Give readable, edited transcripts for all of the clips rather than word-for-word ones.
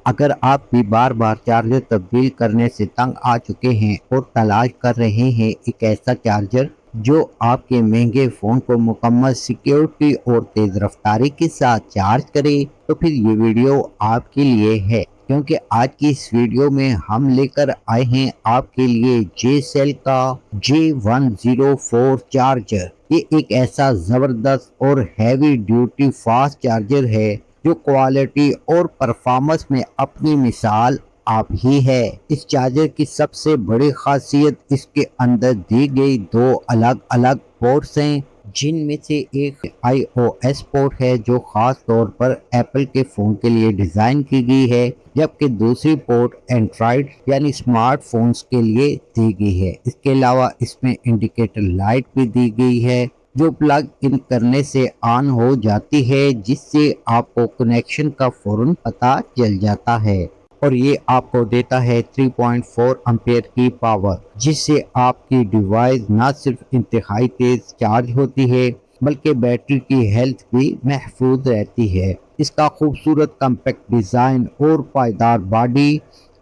اگر آپ بھی بار بار چارجر تبدیل کرنے سے تنگ آ چکے ہیں اور تلاش کر رہے ہیں ایک ایسا چارجر جو آپ کے مہنگے فون کو مکمل سیکیورٹی اور تیز رفتاری کے ساتھ چارج کرے، تو پھر یہ ویڈیو آپ کے لیے ہے، کیونکہ آج کی اس ویڈیو میں ہم لے کر آئے ہیں آپ کے لیے جے سیل کا J104 چارجر۔ یہ ایک ایسا زبردست اور ہیوی ڈیوٹی فاسٹ چارجر ہے جو کوالٹی اور پرفارمنس میں اپنی مثال آپ ہی ہے۔ اس چارجر کی سب سے بڑی خاصیت اس کے اندر دی گئی دو الگ الگ پورٹس ہیں، جن میں سے ایک iOS پورٹ ہے جو خاص طور پر ایپل کے فون کے لیے ڈیزائن کی گئی ہے، جبکہ دوسری پورٹ اینڈرائیڈ یعنی اسمارٹ فونز کے لیے دی گئی ہے۔ اس کے علاوہ اس میں انڈیکیٹر لائٹ بھی دی گئی ہے جو پلگ ان کرنے سے آن ہو جاتی ہے، جس سے آپ کو کنیکشن کا فوراً پتہ چل جاتا ہے، اور یہ آپ کو دیتا ہے 3.4 امپیئر کی پاور، جس سے آپ کی ڈیوائس نہ صرف انتہائی تیز چارج ہوتی ہے بلکہ بیٹری کی ہیلتھ بھی محفوظ رہتی ہے۔ اس کا خوبصورت کمپیکٹ ڈیزائن اور پائیدار باڈی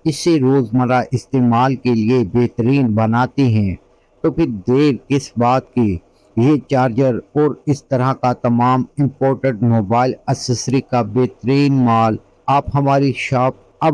اسے روزمرہ استعمال کے لیے بہترین بناتی ہیں، تو پھر دیر کس بات کی؟ یہ چارجر اور اس طرح کا تمام امپورٹڈ موبائل ایکسیسری کا بہترین مال اب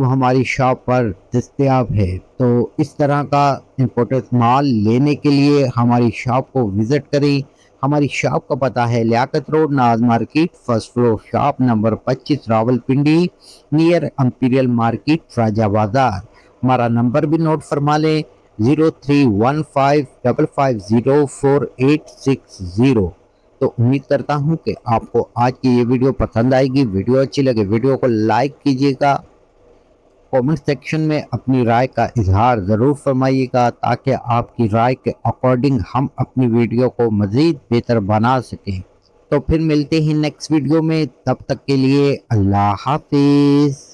ہماری شاپ پر دستیاب ہے۔ تو اس طرح کا امپورٹڈ مال لینے کے لیے ہماری شاپ کو وزٹ کریں۔ ہماری شاپ کا پتہ ہے Liaquat road, Naz market, first floor, shop number 25، Rawalpindi, near Imperial market, Raja Bazaar. ہمارا نمبر بھی نوٹ فرما لیں، 0315550480۔ تو امید کرتا ہوں کہ آپ کو آج کی یہ ویڈیو پسند آئے گی۔ ویڈیو اچھی لگے ویڈیو کو لائک کیجیے گا، کومنٹ سیکشن میں اپنی رائے کا اظہار ضرور فرمائیے گا تاکہ آپ کی رائے کے اکارڈنگ ہم اپنی ویڈیو کو مزید بہتر بنا سکیں۔ تو پھر ملتے ہیں نیکسٹ ویڈیو میں، تب تک کے لیے اللہ حافظ۔